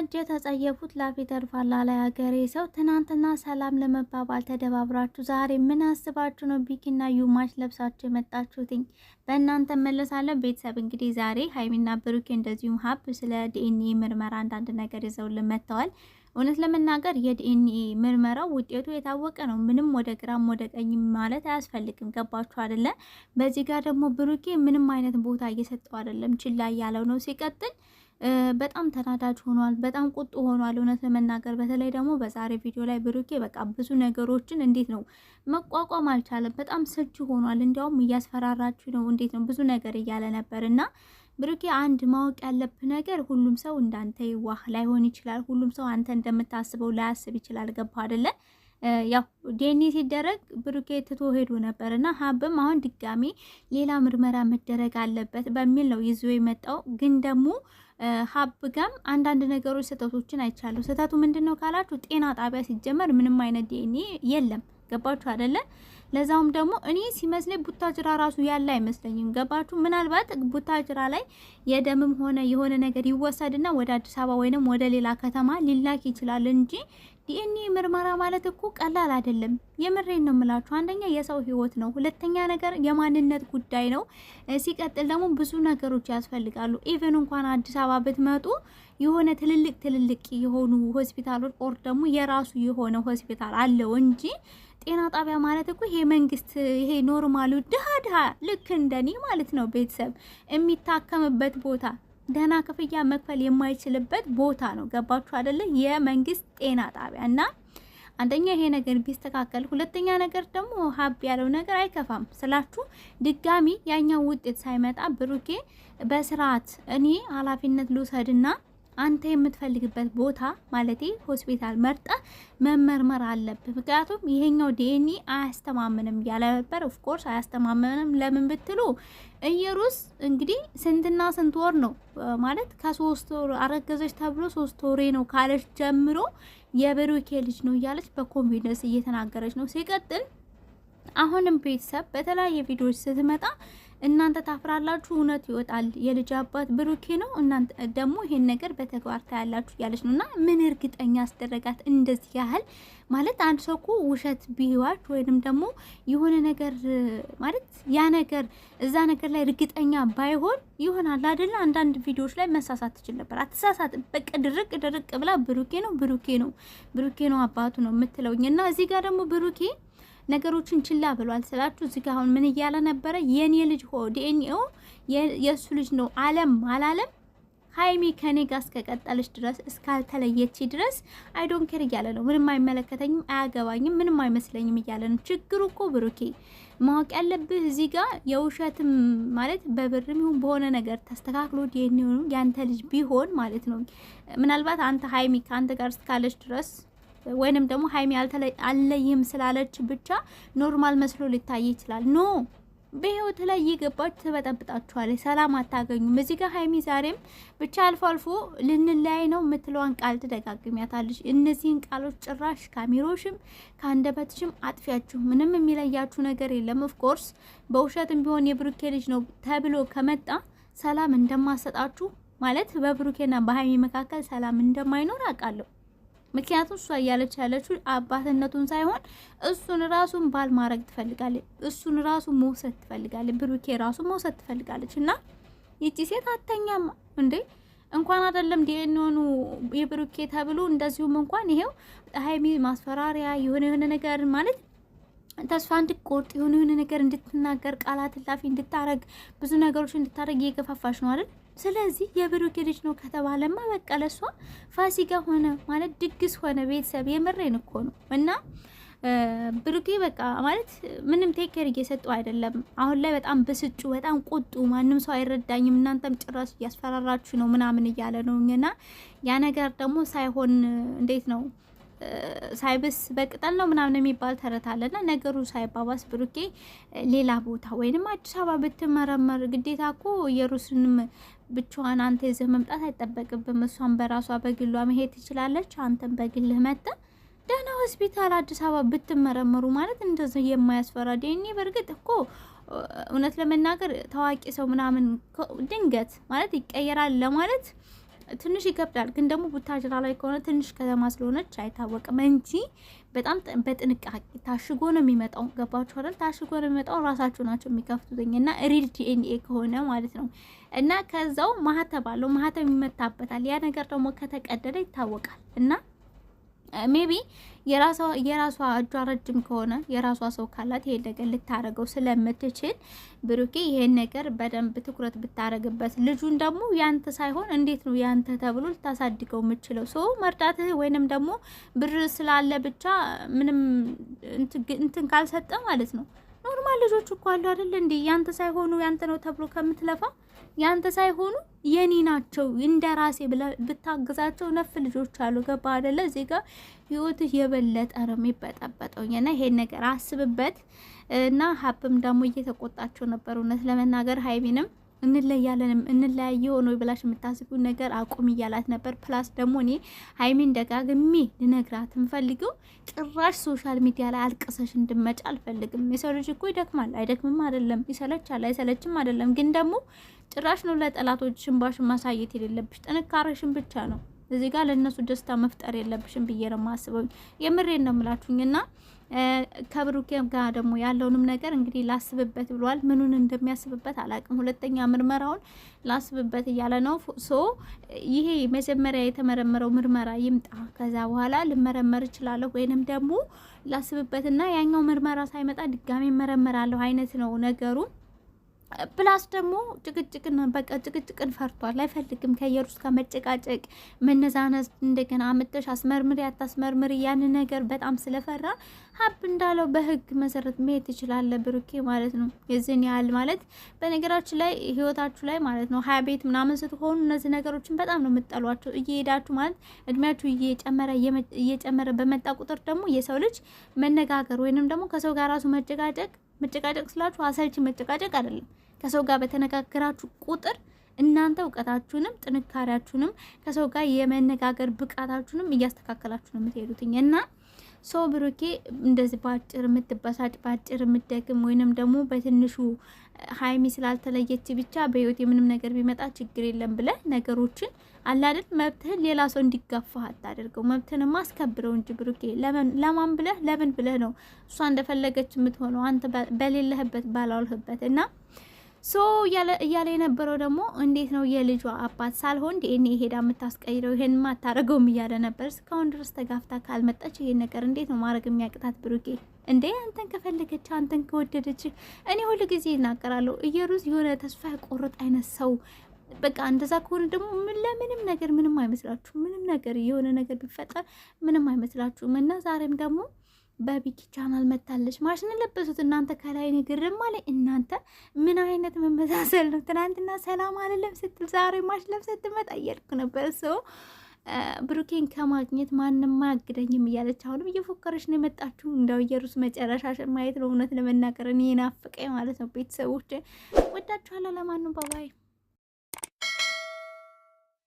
ተዘጋጀ ተጸየፉት ላፊ ተርፋላ ላይ ሀገሬ ሰው ትናንትና ሰላም ለመባባል ተደባብራችሁ ዛሬ ምን አስባችሁ ነው ቢኪና ዩማሽ ለብሳችሁ የመጣችሁትኝ? በእናንተ መለሳለን። ቤተሰብ እንግዲህ ዛሬ ሀይሚና ብሩኬ እንደዚሁም ሀብ ስለ ዲኤንኤ ምርመራ አንዳንድ ነገር ይዘውልን መጥተዋል። እውነት ለመናገር የዲኤንኤ ምርመራው ውጤቱ የታወቀ ነው። ምንም ወደ ግራም ወደ ቀኝ ማለት አያስፈልግም። ገባችሁ አይደለ? በዚህ ጋር ደግሞ ብሩኬ ምንም አይነት ቦታ እየሰጠው አይደለም፣ ችላ ያለው ነው። ሲቀጥል በጣም ተናዳጅ ሆኗል። በጣም ቁጡ ሆኗል። እውነት ለመናገር በተለይ ደግሞ በዛሬ ቪዲዮ ላይ ብሩኬ በቃ ብዙ ነገሮችን እንዴት ነው መቋቋም አልቻለም። በጣም ስልቹ ሆኗል። እንዲያውም እያስፈራራችሁ ነው እንዴት ነው ብዙ ነገር እያለ ነበር። እና ብሩኬ አንድ ማወቅ ያለብህ ነገር ሁሉም ሰው እንዳንተ ይዋህ ላይሆን ይችላል። ሁሉም ሰው አንተ እንደምታስበው ላያስብ ይችላል። ገባ አይደለ? ያው ዲኤንኤ ሲደረግ ብሩኬ ትቶ ሄዶ ነበርና ሀብም አሁን ድጋሚ ሌላ ምርመራ መደረግ አለበት በሚል ነው ይዞ የመጣው። ግን ደግሞ ሀብ ጋም አንዳንድ ነገሮች ስህተቶችን አይቻለሁ። ስህተቱ ምንድነው ካላችሁ ጤና ጣቢያ ሲጀመር ምንም አይነት ዲኤንኤ የለም። ገባችሁ አይደለ? ለዛውም ደግሞ እኔ ሲመስለኝ ቡታጅራ ራሱ ያለ አይመስለኝም። ገባችሁ? ምናልባት ቡታጅራ ላይ የደምም ሆነ የሆነ ነገር ይወሰድና ወደ አዲስ አበባ ወይንም ወደ ሌላ ከተማ ሊላክ ይችላል እንጂ ዲኤንኤ ምርመራ ማለት እኮ ቀላል አይደለም። የምሬን ነው የምላችሁ። አንደኛ የሰው ህይወት ነው፣ ሁለተኛ ነገር የማንነት ጉዳይ ነው። ሲቀጥል ደግሞ ብዙ ነገሮች ያስፈልጋሉ። ኢቨን እንኳን አዲስ አበባ ብትመጡ የሆነ ትልልቅ የሆኑ ሆስፒታሎች ኦር ደግሞ የራሱ የሆነ ሆስፒታል አለው እንጂ ጤና ጣቢያ ማለት እኮ ይሄ መንግስት ይሄ ኖርማሉ ድሃ ልክ እንደኔ ማለት ነው ቤተሰብ የሚታከምበት ቦታ ደህና ክፍያ መክፈል የማይችልበት ቦታ ነው። ገባችሁ አይደለ? የመንግስት ጤና ጣቢያ እና አንደኛ ይሄ ነገር ቢስተካከል፣ ሁለተኛ ነገር ደግሞ ሀብ ያለው ነገር አይከፋም ስላችሁ ድጋሚ ያኛው ውጤት ሳይመጣ ብሩኬ በስርዓት እኔ ኃላፊነት ልውሰድና አንተ የምትፈልግበት ቦታ ማለቴ ሆስፒታል መርጣ መመርመር አለብህ። ምክንያቱም ይሄኛው ዲኤንኤ አያስተማምንም ያለ ነበር። ኦፍ ኮርስ አያስተማምንም። ለምን ብትሉ እየሩስ እንግዲህ ስንትና ስንት ወር ነው ማለት ከ3 ወር አረገዘች ተብሎ 3 ወሬ ነው ካለች ጀምሮ የብሩኬ ልጅ ነው እያለች በኮንፊደንስ እየተናገረች ነው። ሲቀጥል አሁንም ቤተሰብ በተለያየ ቪዲዮዎች ስትመጣ እናንተ ታፍራላችሁ፣ እውነት ይወጣል። የልጅ አባት ብሩኬ ነው፣ እናንተ ደግሞ ይሄን ነገር በተግባር ታያላችሁ ያለች ነውና ምን እርግጠኛ አስደረጋት እንደዚህ ያህል ማለት አንድ ሰው እኮ ውሸት ቢዋሽ ወይንም ደግሞ የሆነ ነገር ማለት ያ ነገር እዛ ነገር ላይ እርግጠኛ ባይሆን ይሆናል አይደል? አንዳንድ ቪዲዮዎች ላይ መሳሳት ትችል ነበር። አትሳሳት። በቃ ድርቅ ብላ ብሩኬ ነው አባቱ ነው የምትለውኝና እዚህ ጋር ደግሞ ብሩኬ ነገሮችን ችላ ብሏል ስላችሁ እዚህ ጋር አሁን ምን እያለ ነበረ? የኔ ልጅ ዲኤንኤው የሱ ልጅ ነው አላለም ሀይሚ ከኔ ጋር እስከቀጠለች ድረስ እስካልተለየች ድረስ አይ ዶንት ኬር እያለ ነው። ምንም አይመለከተኝም፣ አያገባኝም፣ ምንም አይመስለኝም እያለ ነው። ችግሩ እኮ ብሩኬ ማወቅ ያለብህ እዚህ ጋር የውሸትም ማለት በብርም ይሁን በሆነ ነገር ተስተካክሎ ዲኤንኤው ያንተ ልጅ ቢሆን ማለት ነው ምናልባት አንተ ሀይሚ ከአንተ ጋር እስካለች ድረስ ወይንም ደግሞ ሀይሚ አልለይም ስላለች ብቻ ኖርማል መስሎ ሊታይ ይችላል። ኖ በህይወት ላይ እየገባች ትበጠብጣችኋለች፣ ሰላም አታገኙም። እዚህ ጋር ሀይሚ ዛሬም ብቻ አልፎ አልፎ ልንለያይ ነው የምትለዋን ቃል ትደጋግሚያታለች። እነዚህን ቃሎች ጭራሽ ካሜሮሽም ከአንደበትሽም አጥፊያችሁ፣ ምንም የሚለያችሁ ነገር የለም። ኦፍ ኮርስ በውሸትም ቢሆን የብሩኬ ልጅ ነው ተብሎ ከመጣ ሰላም እንደማሰጣችሁ ማለት በብሩኬና በሀይሚ መካከል ሰላም እንደማይኖር አውቃለሁ። ምክንያቱም እሷ እያለች ያለችው አባትነቱን ሳይሆን እሱን ራሱን ባል ማድረግ ትፈልጋለች። እሱን ራሱ መውሰድ ትፈልጋለች። ብሩኬ ራሱ መውሰድ ትፈልጋለች። እና ይቺ ሴት አተኛም እንዴ እንኳን አይደለም ዲኤንኤኑ የብሩኬ ተብሎ እንደዚሁም እንኳን ይሄው ሀይሚ ማስፈራሪያ የሆነ ነገር ማለት ተስፋ እንድትቆርጥ የሆነ ነገር እንድትናገር ቃላት ላፊ እንድታረግ ብዙ ነገሮች እንድታረግ እየገፋፋሽ ነው አይደል? ስለዚህ የብሩኬ ልጅ ነው ከተባለማ በቃ ለሷ ፋሲካ ሆነ ማለት ድግስ ሆነ። ቤተሰብ የምሬን እኮ ነው። እና ብሩኬ በቃ ማለት ምንም ቴክር እየሰጠው አይደለም። አሁን ላይ በጣም ብስጩ፣ በጣም ቁጡ፣ ማንም ሰው አይረዳኝም፣ እናንተም ጭራሽ እያስፈራራችሁ ነው ምናምን እያለ ነው። እና ያ ነገር ደግሞ ሳይሆን እንዴት ነው ሳይብስ በቅጠል ነው ምናምን የሚባል ተረት አለና ነገሩ ሳይባባስ ብሩኬ ሌላ ቦታ ወይንም አዲስ አበባ ብትመረመር ግዴታ እኮ ኢየሩሳሌም ብቻዋን አንተ ይዘህ መምጣት አይጠበቅብም። እሷን በራሷ በግሏ መሄድ ትችላለች። አንተም በግልህ መጣ ደህና ሆስፒታል አዲስ አበባ ብትመረመሩ ማለት እንደዚህ የማያስፈራ ዲኤንኤ በርግጥ እኮ እውነት ለመናገር ታዋቂ ሰው ምናምን ድንገት ማለት ይቀየራል ለማለት ትንሽ ይከብዳል። ግን ደግሞ ቡታጅራ ላይ ከሆነ ትንሽ ከተማ ስለሆነች አይታወቅም እንጂ በጣም በጥንቃቄ ታሽጎ ነው የሚመጣው። ገባችሁ አይደል? ታሽጎ ነው የሚመጣው። ራሳቸው ናቸው የሚከፍቱትኝ እና ሪል ዲኤንኤ ከሆነ ማለት ነው። እና ከዛው ማህተብ አለው፣ ማህተብ ይመታበታል። ያ ነገር ደግሞ ከተቀደደ ይታወቃል እና ሜቢ የራሷ እጇ ረጅም ከሆነ የራሷ ሰው ካላት ይሄን ነገር ልታረገው ስለምትችል ብሩኬ ይሄን ነገር በደንብ ትኩረት ብታረግበት፣ ልጁን ደግሞ ያንተ ሳይሆን እንዴት ነው ያንተ ተብሎ ልታሳድገው የምችለው ሰው መርዳትህ ወይንም ደግሞ ብር ስላለ ብቻ ምንም እንትን ካልሰጠ ማለት ነው። ኖርማል ልጆች እኮ አሉ አይደል እንዴ? ያንተ ሳይሆኑ ያንተ ነው ተብሎ ከምትለፋ ያንተ ሳይሆኑ የኔ ናቸው እንደራሴ ብታግዛቸው ነፍ ልጆች አሉ። ገባ አይደለ? እዚህ ጋር ህይወትህ የበለጠ ነው የሚበጠበጠውና ይሄን ነገር አስብበት። እና ሀብም ደግሞ እየተቆጣቸው ነበር እውነት ለመናገር ሀይሚንም እንለያለንም እንለያየ ሆኖ ብላሽ የምታስቢው ነገር አቁም እያላት ነበር። ፕላስ ደግሞ እኔ ሀይሚን ደጋግሜ ልነግራት እንፈልገው ጭራሽ ሶሻል ሚዲያ ላይ አልቅሰሽ እንድመጫ አልፈልግም። የሰው ልጅ እኮ ይደክማል፣ አይደክምም አይደለም፣ ይሰለቻል፣ አይሰለችም አይደለም። ግን ደግሞ ጭራሽ ነው ለጠላቶች ሽንባሽን ማሳየት የሌለብሽ፣ ጥንካሬሽን ብቻ ነው። እዚህ ጋር ለእነሱ ደስታ መፍጠር የለብሽም ብዬ ነው የማስበው። የምሬን ነው የምላችሁኝና ከብሩኬ ጋር ደግሞ ያለውንም ነገር እንግዲህ ላስብበት ብሏል። ምኑን እንደሚያስብበት አላቅም። ሁለተኛ ምርመራውን ላስብበት እያለ ነው። ይሄ መጀመሪያ የተመረመረው ምርመራ ይምጣ፣ ከዛ በኋላ ልመረመር እችላለሁ ወይንም ደግሞ ላስብበትና ያኛው ምርመራ ሳይመጣ ድጋሜ መረመራለሁ አይነት ነው ነገሩ። ፕላስ ደግሞ ጭቅጭቅን ፈርቷል። አይፈልግም ከየሩስ ጋር መጨቃጨቅ፣ መነዛነዝ፣ እንደገና አምጥተሽ አስመርምሪ አታስመርምሪ ያን ነገር በጣም ስለፈራ ሀብ እንዳለው በህግ መሰረት መሄድ ትችላለ ብሩኬ ማለት ነው። የዚህን ያህል ማለት በነገራችን ላይ ህይወታችሁ ላይ ማለት ነው 20 ቤት ምናምን ስትሆኑ እነዚህ ነገሮችን በጣም ነው የምጠሏቸው። እየሄዳችሁ ማለት እድሜያችሁ እየጨመረ በመጣ ቁጥር ደግሞ የሰው ልጅ መነጋገር ወይንም ደግሞ ከሰው ጋር ራሱ መጨቃጨቅ ስላችሁ አሰልቺ መጨቃጨቅ አይደለም። ከሰው ጋር በተነጋገራችሁ ቁጥር እናንተ እውቀታችሁንም ጥንካሬያችሁንም ከሰው ጋር የመነጋገር ብቃታችሁንም እያስተካከላችሁ ነው የምትሄዱትኝ እና ሰው ብሩኬ እንደዚህ ባጭር የምትበሳጭ ባጭር የምትደግም ወይንም ደግሞ በትንሹ ሀይሚ ስላልተለየች ብቻ በህይወት የምንም ነገር ቢመጣ ችግር የለም ብለህ ነገሮችን አላደል መብትህን ሌላ ሰው እንዲጋፋህ አታደርገው። መብትህን ማስከብረው እንጂ ብሩኬ ለማን ብለህ ለምን ብለህ ነው እሷ እንደፈለገች የምትሆነው አንተ በሌለህበት ባላልህበት እና እያለ የነበረው ደግሞ እንዴት ነው የልጇ አባት ሳልሆን ዲኤንኤ ሄዳ የምታስቀይረው ይሄን ማታረገውም እያለ ነበር። እስካሁን ድረስ ተጋፍታ ካልመጣች ይሄን ነገር እንዴት ነው ማድረግ የሚያቅታት ብሩኬ? እንዴ አንተን ከፈለገች አንተን ከወደደች እኔ ሁሉ ጊዜ ይናገራለሁ። እየሩዝ የሆነ ተስፋ ያቆረጥ አይነት ሰው በቃ እንደዛ ከሆነ ደግሞ ለምንም ነገር ምንም አይመስላችሁ። ምንም ነገር የሆነ ነገር ቢፈጠር ምንም አይመስላችሁም። እና ዛሬም ደግሞ በቢኪ ቻናል መታለች። ማሽን ለበሱት እናንተ ከላይ ንግርም ማለት እናንተ ምን አይነት መመሳሰል ነው? ትናንትና ሰላም አለለም ስትል ዛሬ ማሽ ለብሰት ትመጣ እያልኩ ነበር። ሰው ብሩኬን ከማግኘት ማንም አያግደኝም እያለች አሁንም እየፎከረች ነው የመጣችሁ። እንደው የሩስ መጨረሻ ማየት ነው እውነት ለመናገር እኔ ናፍቀኝ ማለት ነው። ቤተሰቦች ወዳችኋለሁ። ለማንም ባባይ